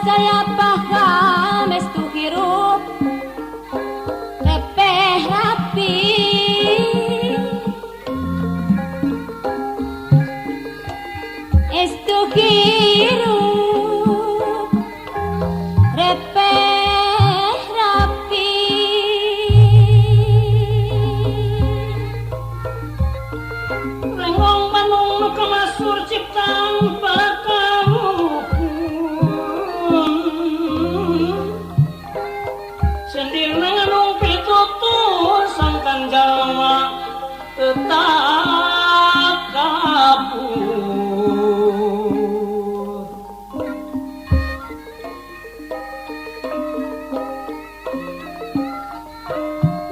Saya paham estu hirup repeh rapi estu hirup repeh rapi lengong manung kemasur ciptaan tetap kabur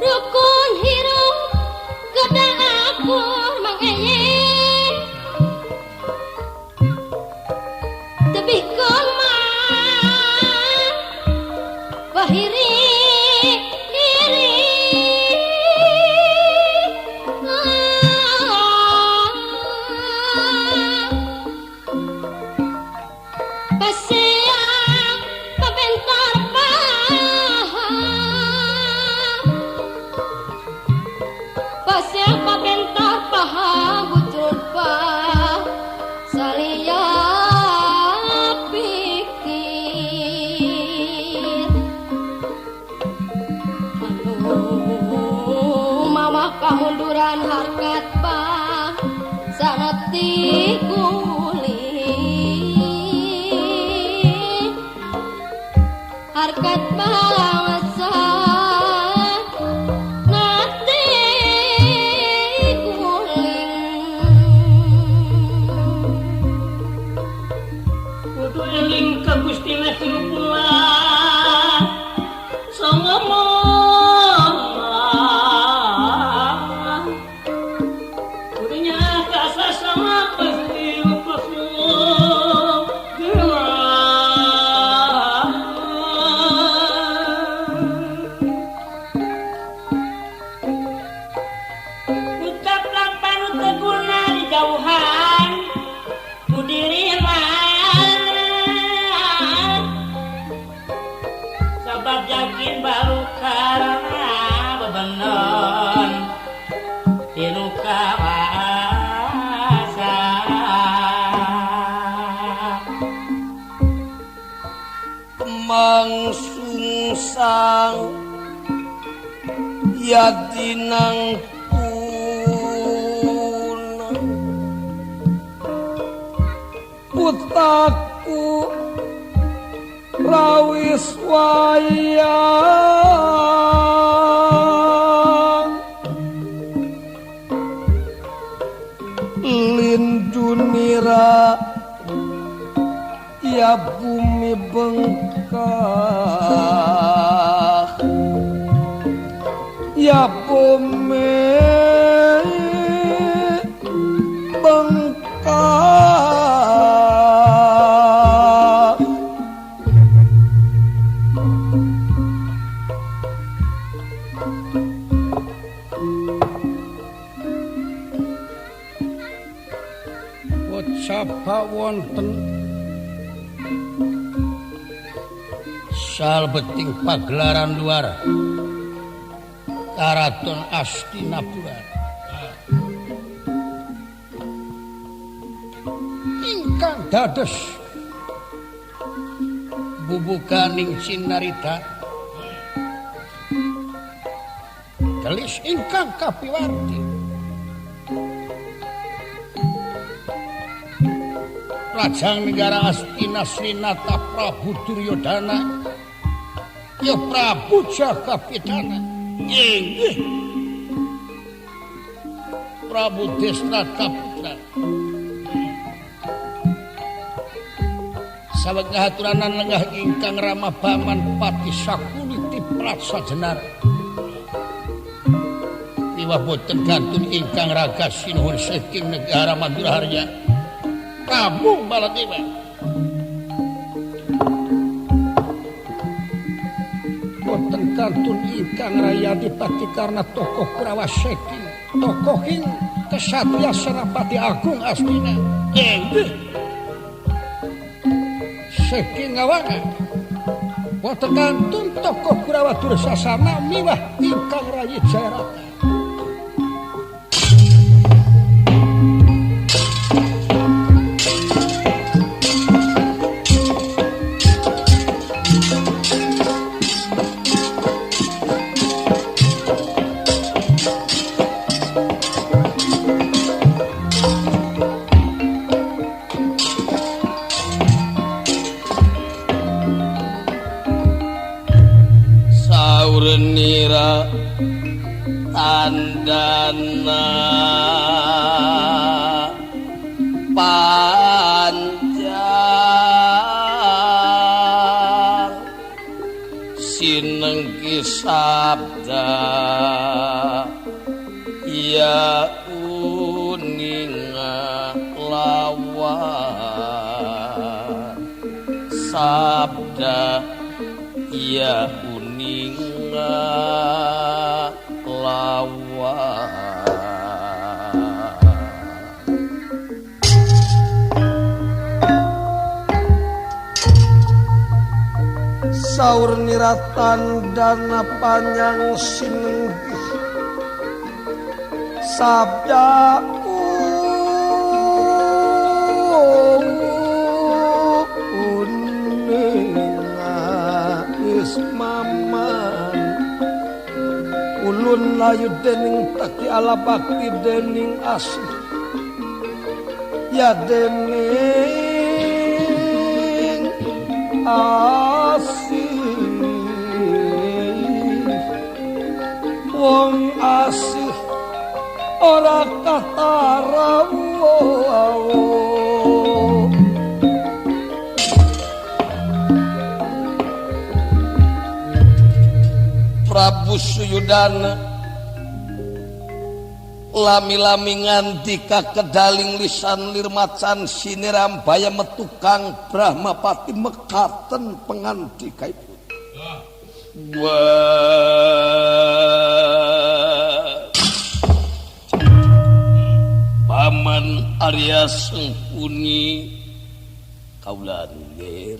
rukun hirup geda akur mangeye tebih kelmah bahiri munduran harkat bah saneti kulit harkat bangsa nati kuling kudu eling ka Gusti Pula songomo mangsungsang yadinang puna putaku rawis wayang lindunira ya bumi bengkak ya bumi bengkak wacapa wonten salbeting pagelaran luar Karaton Astinapura ingkang dados bubukaning cinarita gelis ingkang kapiwarti Rajang negara Astina Srinata Prabu Duryodana ya Prabu Jagapidana inggih Prabu Desrata Putra sawegah aturanan lenggah ingkang Rama Baman Pati Sakuliti Prasajenar liwah boten gantun ingkang Raga Sinuhun saking negara Maduraharya Prabu Baladewa boten gantun ingkang Rayadipati karena tokoh Kurawa saking tokohing Kesatria Senapati Agung Astina inggih saking ngawangan boten gantun tokoh Kurawa Dursasana miwah ingkang Rayi Jayarata Nira tandana panjang sinengki sabda ya uninga lawan sabda ya lawan saur niratan dana panjang sinenggih sabda uninga ismaman ulun layu dening taki ala bakti dening asih ya dening asih wong asih ora katara Prabu Suyudana lami-lami nganti ka kedaling lisan lirmacan siniram baya metukang Brahmapati mekaten pengantikaipun Paman Arya Sengkuni kaula nir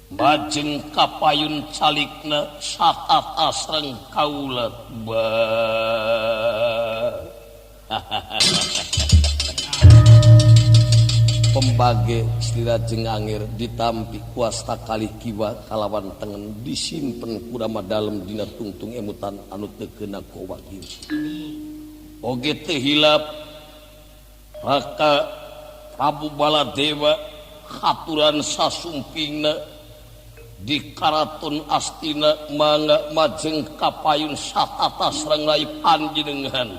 majeng kapayun calikna saat asreng kaulat pembage Slirajeng Angir ditampi kuasta kali kiwa kalawan tengen disimpen kurama dalem dina tungtung emutan anu teu keuna kowagir oge teu hilap Raka Prabu Baladewa haturan sasumpingna di Karaton Astina mangga majeng kapayun satata srengai panjenengan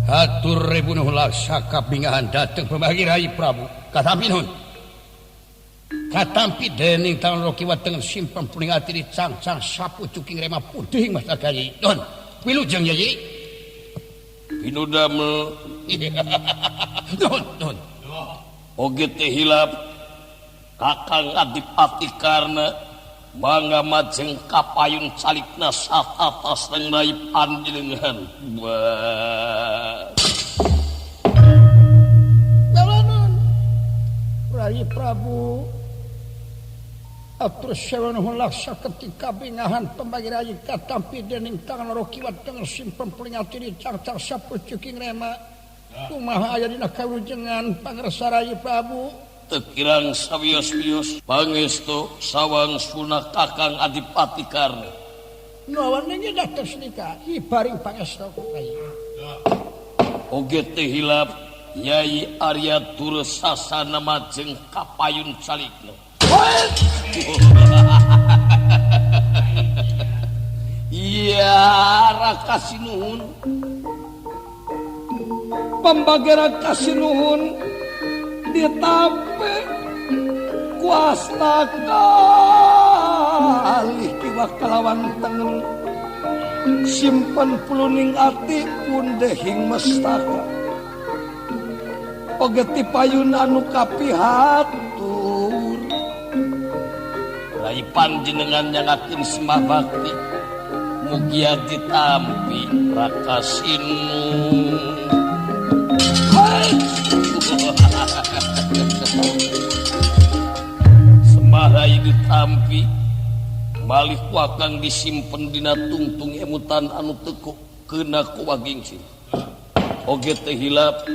hatur rebunuh laksa kapingahan dateng pembagi Rai Prabu katampi nun katampi dening taun rokiwa tengen simpen puningati di cang-cang sapu cuking rema putih mas agayi don wilujeng yayi pinudamel don oge teh hilap Kakang Adipati karena mangga majeng kapayun calikna satata srengai panjenengan Rai Prabu atur sewenuhun laksa ketika bingahan pembagi Rai katampi dening tangan rokiwat dengan simpen pelingati di cang-cang sapu cuking rema kumaha aya dina kawijengan Pangersara Rai Prabu tekirang sawios-wios pangestu sawang sunah Kakang Adipati Karna naon ninggi dados nikah ibaring pangestu Rai oge teh hilap Yai Arya Dursasana majeng kapayun calikna iya Raka Sinuhun pembagera Kasinuhun ditampe kuasta kalih kiwa kalawan tengen simpen puluning ati pun dehing mestaka oge ti payun anu kapihatur Rai panjenengan nyangakeun sembah bakti mugia ditampi Raka Sinuhun semarai ditampi malih wakang disimpen dina tungtung emutan anu teu keuna ku wagingsi oge teh hilap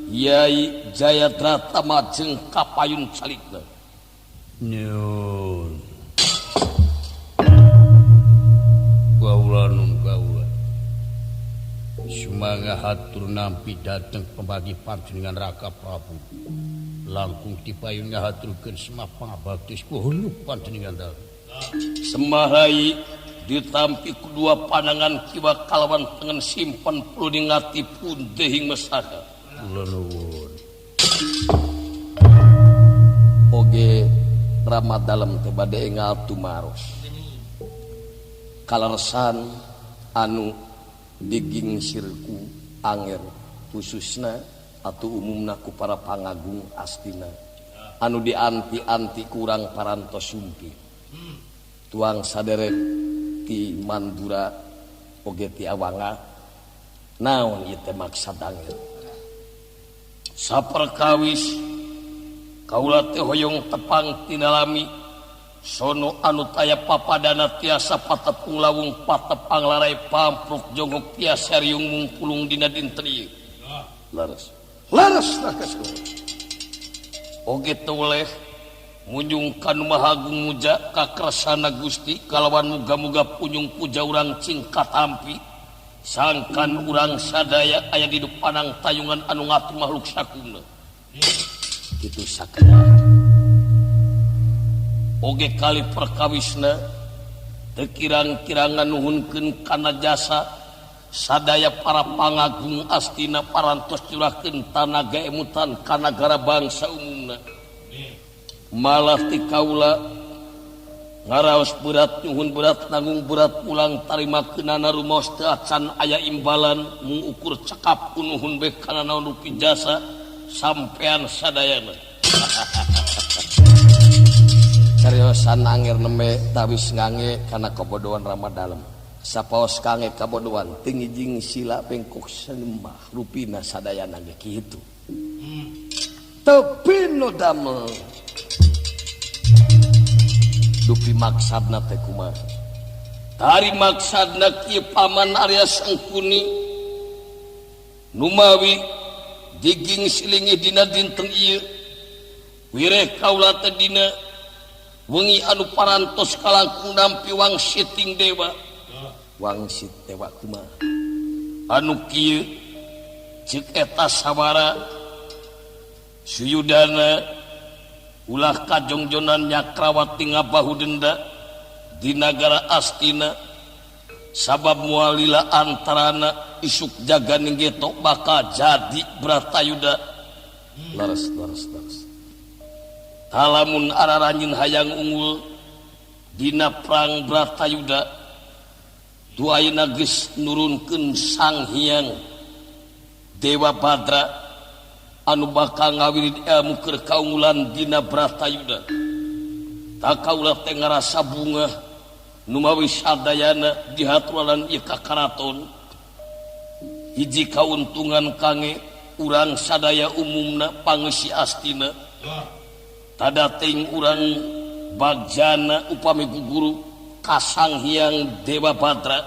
Yai Jayadrata majeng kapayun calikna nyun gaula nun gaula sumangga hatur nampi dateng pembagi panjenengan Raka Prabu langkung dipayun ngahaturkeun semah pangabakti kuhulu panjenengan dalem semarai ditampi kedua panangan kiwa kalawan tengen simpen puluning ati pun dehing mesaka kula nuwun oge rama dalem teh bade engal tumaros kalersan anu digingsirku anger khususna atau umumna ku para pangagung astina anu dianti-anti kurang parantos sumpi tuang saderet ti Mandura oge ti Awanga naon ieu teh maksad anger saperkawis kaula teh hoyong tepang tinalami sono anu taya papadana tiasa patepung lawung patepang larai pampruk jongok tiasa riung mungkulung dina dinten ieu laras nakasku oge toleh munjung kanu mahagung muja kakresana Gusti kalawan muga-muga punyung puja urang cingkat tampi sangkan urang sadaya aya di depanang tayungan anu ngatur makhluk sakuna kitu sakana oge kali perkawisna teu kirang-kirangan nuhunkeun kana jasa sadaya para pangagung astina parantos curahkeun tanaga emutan ka nagara bangsa umumna malah ti kaula ngaraos berat nyuhun berat nanggung berat pulang tarimakeunana rumaos teu acan aya imbalan mung ukur cekap nuhun bae kana naon rupi jasa sampean sadayana kariosan anger nembe tawis ngange kana kabodohan rama dalem sapaos kange kabodohan teu ngijing sila bengkok sembah rupina sadayana ge kitu tapi nu damel dupi maksadna teh kumaha tari maksadna kieu paman Arya Sangkuni numawi diging silingi dina dinten ieu wireh kaula teh dina wengi anu parantos kalangkung nampi wangsiting dewa wangsit dewa kumaha anu kieu ceuk eta sabara suyudana ulah kajongjonan Nyakrawati ngabahu denda di nagara Astina sabab mualila antarana isuk jaganing geto bakal jadi Bratayuda laras halamun araranjin hayang unggul dina perang Bratayuda duayeuna geus nurunkeun Sang Hyang Dewa Badra anu bakal ngawirid ilmu keur kaunggulan dina Bratayuda tak kaula teh ngarasa bunga numawi sadayana dihaturan ieu ka karaton hiji kauntungan kange urang sadaya umumna pangeusi Astina tadating urang bagjana upami guguru ka Sang Hyang Dewa Badra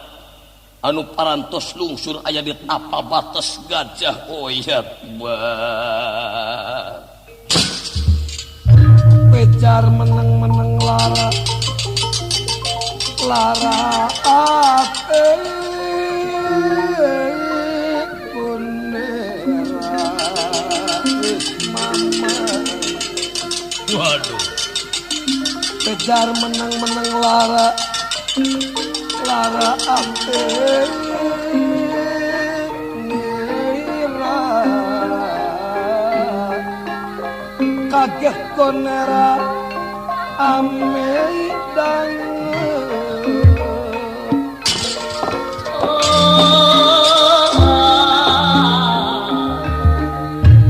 anu parantos lungsur aya di tapa batas gajah oyat pejar meneng-meneng lara punera mama waduh pejar meneng-meneng lara ate nira kageh konera ame dang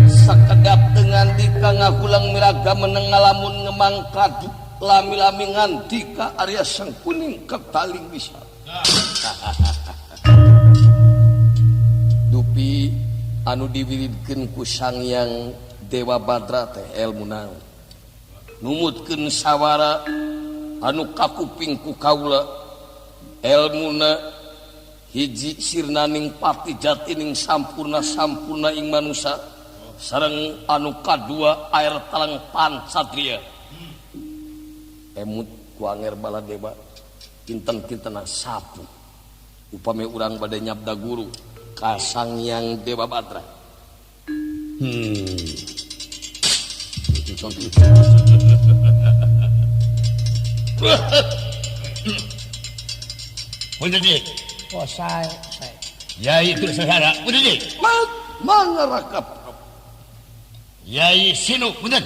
sakedap dengan dika ngagulang miraga meneng ngalamun ngemangkadu lami-lami ngandika Arya Sang Kuning ketaling bisa dupi anu diwiridkeun ku Sangyang Dewa Badra teh elmu naon numutkeun sawara anu kakuping ku kaula elmuna hiji sirnaning pati jatining sampurna ing manusia sareng anu kadua air talang pansatria emut ku anger baladewa kinten-kintenna sapu upami urang bade nyabda guru ka Sangyang Dewa Badra Punten di. oh saya Yai Dursasana. Punten di. mangga Raka Yai Sinu. Punten.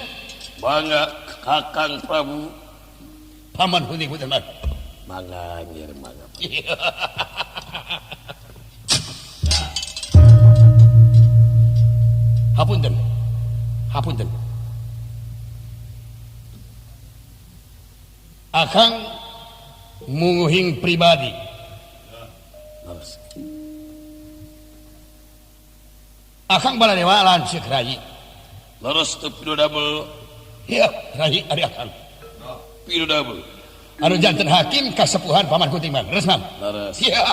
mangga Kakang Prabu Paman Kuning. Punten man. mangga ngir mangga Hapunten. Hapunten. Akang munguhing pribadi. Akang baladewa lancik rayi. leres teu pido damel Ya, rayi ari akang. pido damel Anu janten hakim kasepuhan Paman Kuning man. Leres man. leres Ya.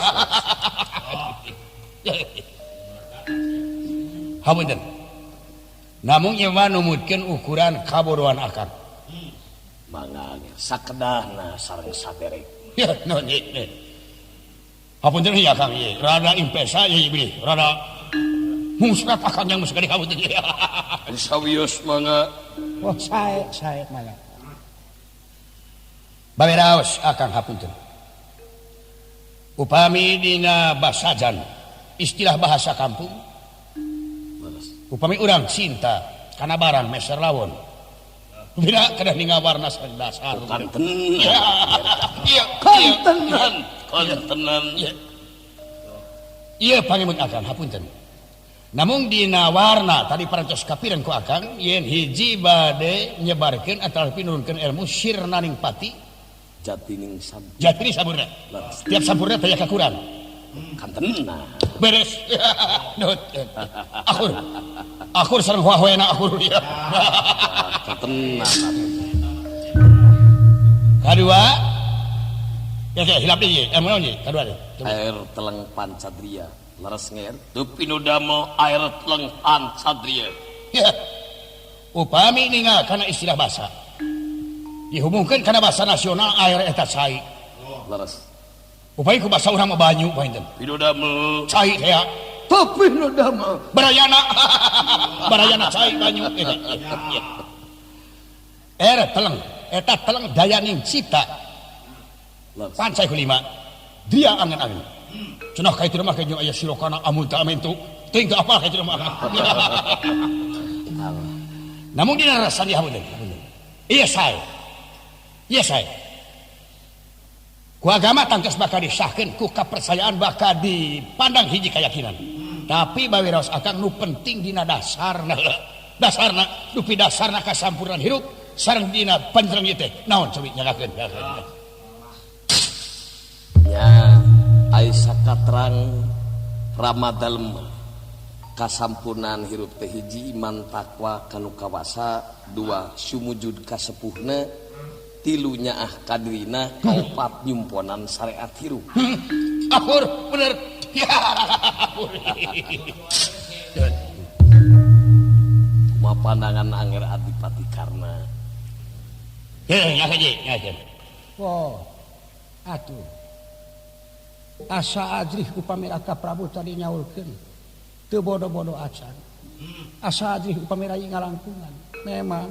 Hapunten. Namun ieu mah numutkeun ukuran kabodohan akang. mangga ngir sakedahna sareng saderek Ya, no ni. Hapunten ya Kang ieu. Rada impesa ieu beli. Rada musnah akang yang musgadi hapunten. sawios mangga oh saya malah Baberaos akang hapunten. Upami dina basajan istilah bahasa kampung upami urang cinta kana barang meser lawon. Bila kedah ningawarna sareng dasar. kanten Iya, kantenan kantenan Iya pangemut akang hapunten. Namun dina warna tadi parantos kapiran ku akang yen hiji bade nyebarkeun atawa pinurunkeun ilmu sirnaning pati jatining sam jatri sampurna. Tiap sampurna teh kakurang. kantenna Beres. Dot. Akur sareng hoena akur dia. kantenna Kadua ya hilap deui ilmu naon ieu kadua teh. air teleng pancadria leres ngir teu pido damel air teleng pancadria Ya. Upami ningal kana istilah bahasa dihubungkeun kana bahasa nasional air eta cai. leres Upami ku bahasa urang mah banyu painten. pido damel Cai teh ya. tapi pido damel Barayana. Barayana cai banyu. Teleng. Eta teleng dayaning cipta. leres Pancai kulima. Dia angen-angen. Cenah ka itu mah kayaknya aya sirokana amun teu amen tu. Teuing teu apal ka itu mah. Namun dina rasa dia hapunten. Iya saya. Iya saya. Ku agama tangkas bakal disahkeun ku kapercayaan bakal dipandang hiji keyakinan. Tapi bawiraos akang nu penting dina dasarna. Dasarna dupi dasarna kasampurnan hirup sareng dina panjang ieu teh. Naon cobi nyagakeun. ya Aisyah katrang Ramadalem kasampunan hirup teh hiji iman takwa kanu kawasa dua sumujud kasepuhna tilu nyaah kadrina kaopat nyumponan syariat hirup Akur bener. Ya. Kuma pandangan anger Adipati karena. Ya kaji, ya. Oh, atuh. Asa adrih upami Raka Prabu tadi nyaulkeun teu bodo-bodo acan. Asa adrih upami rai ngalangkungan. Memang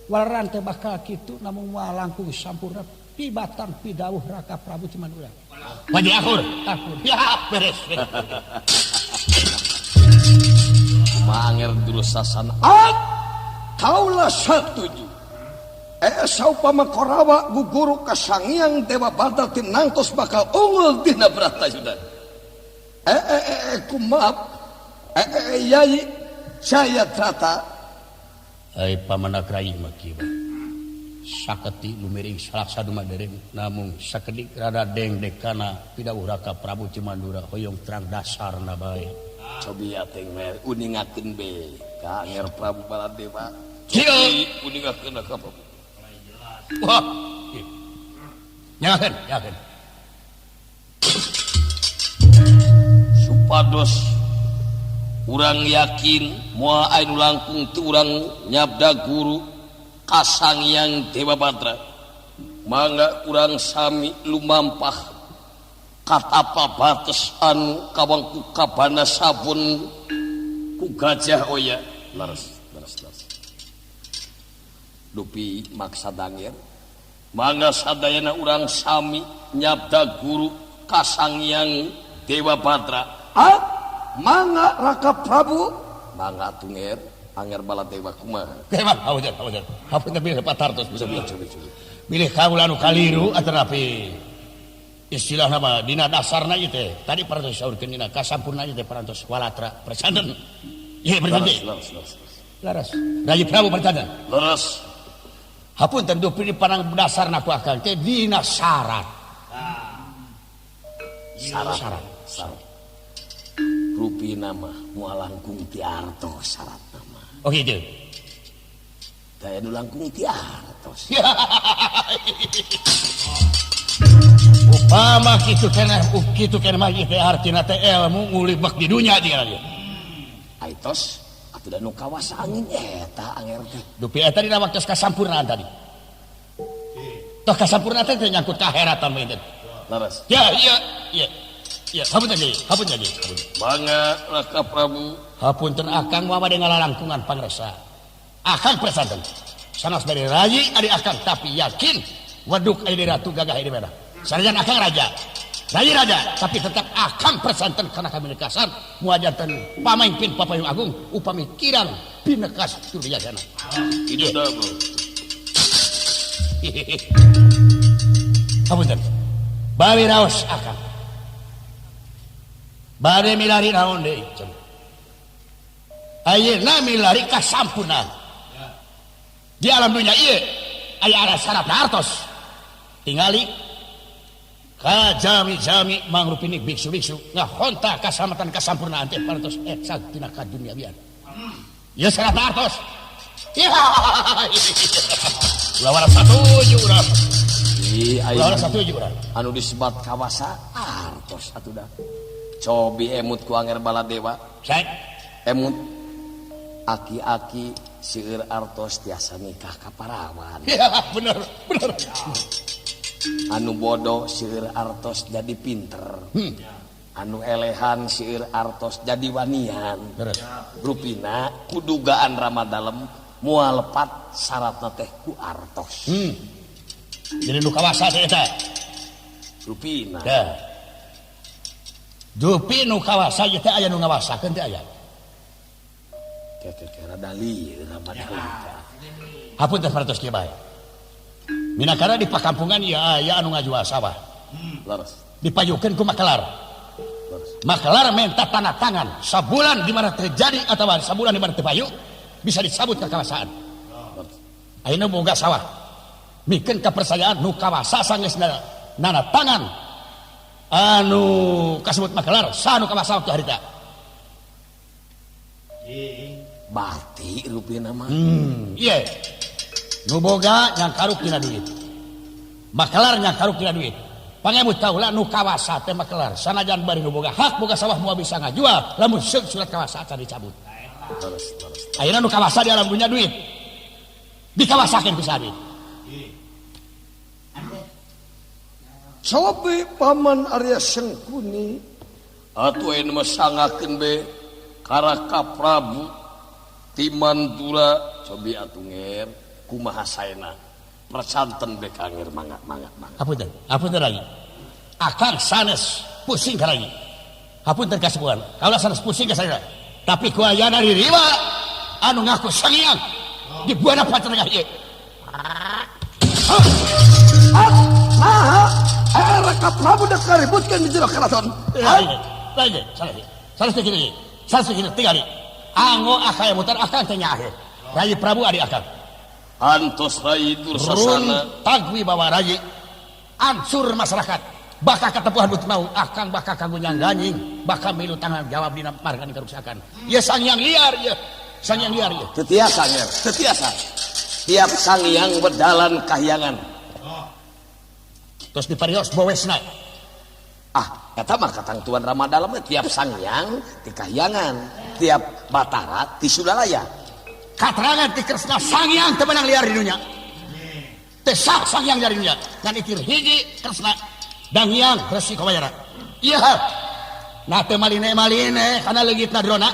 walaran teh bakal kitu namun moal langkung sampurna pibatan pidawuh Raka Prabu cuman urang. Wadi akur. Ya beres. Manger dulu sasana. Kaulah setuju. Saupama Korawa guguru kasangiang Dewa Batal tinangtos bakal unggul dina Bratajudha. Kumaaf. Yai saya trata. Ai pamanak rai makiba. Saketi lumiring salaksa dumadereng namung sakedik rada dengdekana pidawuh Raka Prabu Cimandura hoyong terang dasarna bae. Cobi ateng mer uningakeun be ka Anger Prabu Baladewa. Cobi uningakeun ka Prabu. Wah. Yakin. Supados urang yakin moal anu langkung tu urang nyabda guru Kasanghyang Dewa Badra. Mangga urang sami lumampah katapa bates anu kawangku kabana sabun ku Gajah Oya. Laras. Dupi maksa dangir mangga sadayana urang sami nyabda guru Kasanghyang Dewa Badra. Mangga Raka Prabu. Mangga tunger Anger Baladewa kumaha. Kemah awajar. Hapunten pilih patartos bisa Coba. milih kaula anu kaliru atanapi istilah nama dina dasarna ieu teh tadi parantos saurkeun dina kasampurna ieu teh parantos walatra percanten. Ieu berjanji. Laras. Raja Prabu percanten. Laras. Hapunten dupi di panang dasarna ku akang teh dina syarat. Syarat. Rupi nama moal langkung ti artos syarat nama. Oh gitu. Daya nu langkung ti artos. Upama kitu keneh mah ieu teh artina teh ilmu ngulibek di dunya dia. Aitos atuh nu kawas angin eta Anger teh. Dupi eta dina waktu kasampurnaan tadi. Toh kasampurnaan teh nyangkut kaheratan mah itu. Laras. Ya, hapunten jadi. Mangga Raka Prabu. Hapunten akang mah bade ngalalangkungan pangresa. Akang persanten. Sanes bade rayi ari akang tapi yakin waduk aya ratu gagah aya merah. Sanajan akang raja. Rayi raja tapi tetap akang persanten kana kamilikasan muajanten pamaimpin Papayung Agung upami kirang pinekas Duryodana. Itu dah, Bro. Hapunten. Bari raos akang. Bade milari naon deui? Ayeuna milari kasampurnaan. Di alam dunia ieu aya ara syaratna artos. Tingali ka jami-jami mangrupini biksu-biksu ngahonta kasalamatan kasampurnaan teh parantos eksak tina kaduniawian. Ieu syaratna artos. Lawan satuju urang. Lawan satuju urang. Anu disebat kawasa artos atuh dah. Cobi emut ku Anger Baladewa. Sae. Emut aki-aki seueur artos tiasa nikah ka parawan. Ya, bener. Anu bodoh seueur artos jadi pinter. Anu elehan seueur artos jadi wanian. Beres. Rupina kudugaan Ramadalem moal lepat syaratna teh ku artos. Jadi nu kawasa teh eta. Rupina. Da. Dupi nu kawasa ieu teh aya nu ngawasakeun teh aya. Kira-kira dalil Ramadalem. Hapunten parantos kieu bae. Minakara di pakampungan ieu aya anu ngajual sawah. Laras. Dipayukeun ku makelar. Makelar minta tanda tangan sabulan di mana terjadi atau sabulan di mana terpayu bisa disabut kekawasaan. Ayeuna boga sawah. Mikeun kapercayaan nu kawasa sanggeus nana tangan anu kasebut makelar sanu kawasa waktu harita. Bati rupina mah. Iya. Nu boga nyang karuk dina duit. Makelar nyang karuk dina duit. pangebut kaula nu kawasa teh mah kelar sanajan bari nu boga hak boga sawah moal bisa ngajual lamun seug surat kawasa can dicabut ayeuna nu kawasa di alam dunya duit dikawasakeun ku saha Sobi paman Arya Sengkuni atuh anu mah sangakeun be karaka Prabu Timandura cobi atuh nger kumaha saena percanten be kanger mangga Hapunten lagi akang sanes pusing ka lagi hapunten kasepuhan kaula sanes pusing ka saena tapi ku ayana diriwa anu ngaku sangiang di buana pacenegah ieu Raka Prabu dah kaributkan di jero keraton. Lagi, salah segini, tinggal anggo akang mutar akang tanya akhir. Rayi Prabu adi akang. Antos Rayi Dursasana tagwi bawa Rayi ansur masyarakat. Bakal ketepuhan but mau akang bakal kanggo nyangganing, bakal milu tanggung jawab dina margani kerusakan. Ya sangyang liar ya. Tetiasa nger, tetiasa. Tiap sangyang berdalan kahyangan. Terus diparios bowesna eta mah katang Tuan Ramadhan mah tiap sangyang di kahyangan tiap Batara di Sudalaya katerangan ti Kresna sangyang teu meunang liar di dunya teh sak sangyang dari dunya ngan ikir hiji Kresna dangyang resi kabayara ieu hal na teu maline kana leugitna drona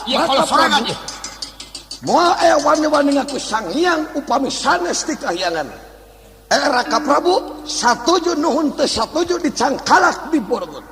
ieu kalau sorangan ieu moal aya wani-wani ngaku sangyang upami sanes di kahyangan Raka Prabu satuju nuhun teu satuju dicangkalak di Borobudur.